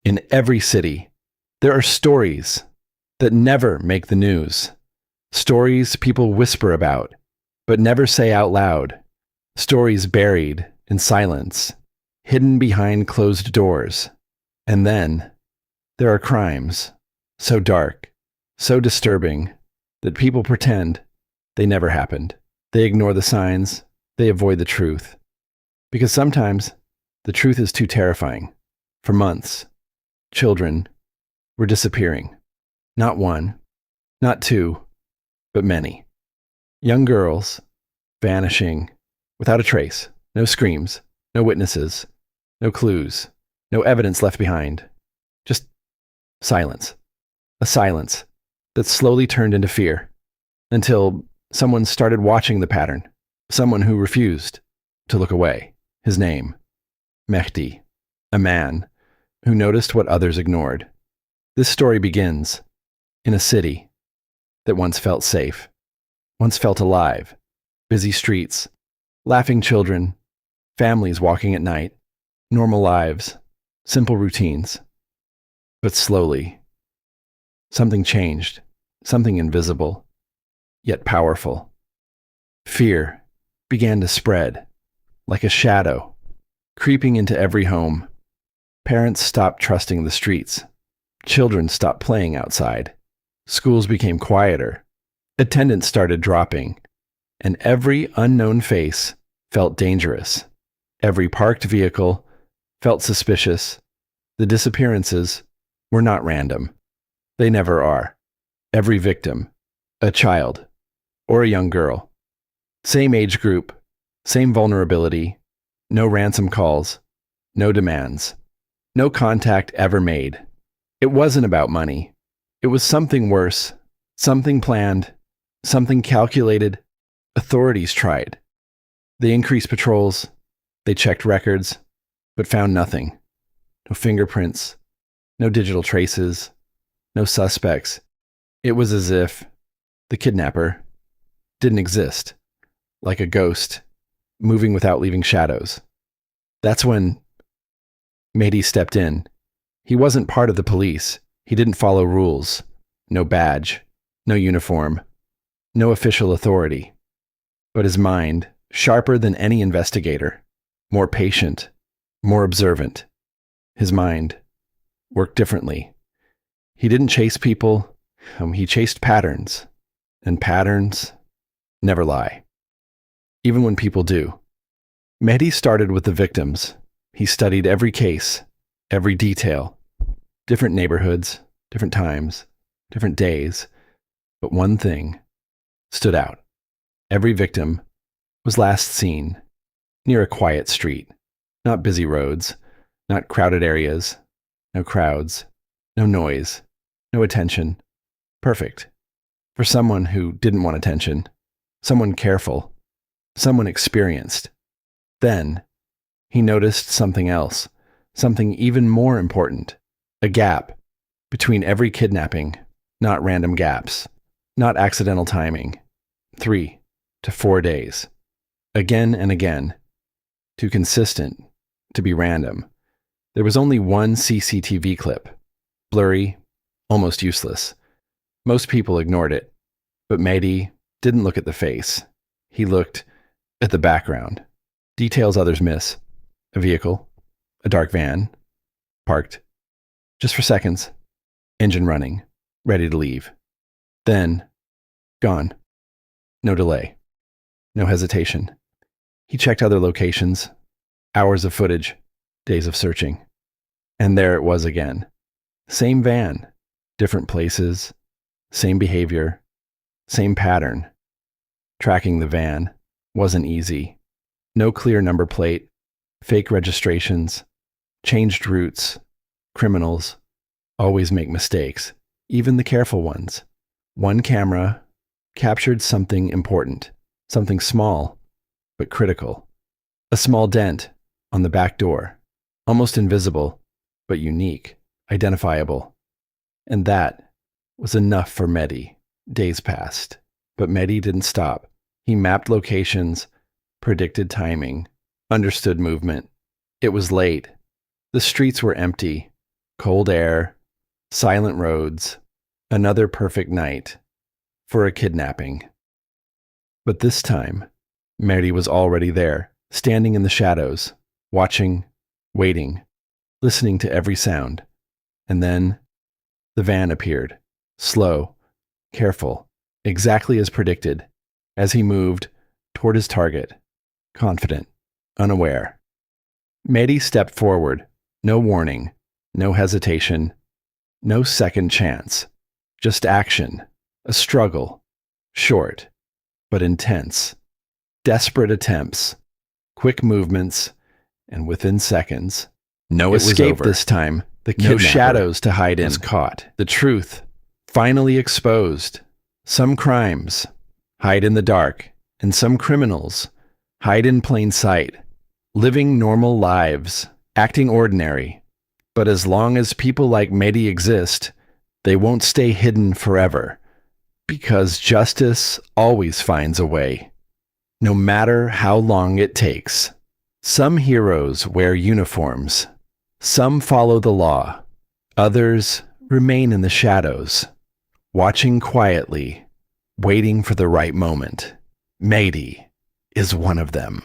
In every city, there are stories that never make the news. Stories people whisper about, but never say out loud. Stories buried in silence, hidden behind closed doors. And then, there are crimes so dark, so disturbing, that people pretend they never happened. They ignore the signs, they avoid the truth. Because sometimes, the truth is too terrifying. For months, children were disappearing. Not one, not two, but many. Young girls vanishing without a trace. No screams, no witnesses, no clues, no evidence left behind. Just silence. A silence that slowly turned into fear until someone started watching the pattern. Someone who refused to look away. His name, Mehdi, a man who noticed what others ignored. This story begins in a city that once felt safe, once felt alive. Busy streets, laughing children, families walking at night, normal lives, simple routines. But slowly, something changed, something invisible, yet powerful. Fear began to spread, like a shadow, creeping into every home. Parents stopped trusting the streets. Children stopped playing outside. Schools became quieter. Attendance started dropping. And every unknown face felt dangerous. Every parked vehicle felt suspicious. The disappearances were not random. They never are. Every victim, a child or a young girl. Same age group, same vulnerability, no ransom calls, no demands, no contact ever made. It wasn't about money. It was something worse, something planned, something calculated. Authorities tried. They increased patrols, they checked records, but found nothing. No fingerprints, no digital traces, no suspects. It was as if the kidnapper didn't exist, like a ghost, moving without leaving shadows. That's when Mehdi stepped in. He wasn't part of the police. He didn't follow rules. No badge, no uniform, no official authority. But his mind, sharper than any investigator, more patient, more observant. His mind worked differently. He didn't chase people, he chased patterns, and patterns never lie, even when people do. Mehdi started with the victims. He studied every case, every detail, different neighborhoods, different times, different days, but one thing stood out. Every victim was last seen near a quiet street, not busy roads, not crowded areas, no crowds, no noise, no attention. Perfect for someone who didn't want attention, someone careful, someone experienced. Then he noticed something else, something even more important, a gap between every kidnapping, not random gaps, not accidental timing. 3 to 4 days. Again and again. Too consistent to be random. There was only one CCTV clip. Blurry, almost useless. Most people ignored it. But Mehdi didn't look at the face. He looked at the background. Details others miss. A vehicle. A dark van. Parked. Just for seconds. Engine running. Ready to leave. Then, gone. No delay. No hesitation. He checked other locations. Hours of footage. Days of searching. And there it was again. Same van. Different places. Same behavior. Same pattern. Tracking the van wasn't easy. No clear number plate. Fake registrations. Changed routes. Criminals always make mistakes. Even the careful ones. One camera captured something important. Something small, but critical. A small dent on the back door. Almost invisible, but unique, identifiable. And that was enough for Mehdi. Days passed, but Mehdi didn't stop. He mapped locations, predicted timing, understood movement. It was late. The streets were empty. Cold air, silent roads, another perfect night for a kidnapping. But this time, Mary was already there, standing in the shadows, watching, waiting, listening to every sound. And then the van appeared, slow, careful, exactly as predicted, as he moved toward his target, confident, unaware. Mehdi stepped forward, no warning, no hesitation, no second chance, just action, a struggle, short, but intense, desperate attempts, quick movements, and within seconds, no escape this time. The kidnapper, no shadows to hide in, was caught. The truth, finally exposed. Some crimes hide in the dark, and some criminals hide in plain sight, living normal lives, acting ordinary. But as long as people like Mehdi exist, they won't stay hidden forever, because justice always finds a way, no matter how long it takes. Some heroes wear uniforms. Some follow the law. Others remain in the shadows, watching quietly, waiting for the right moment. Mehdi is one of them.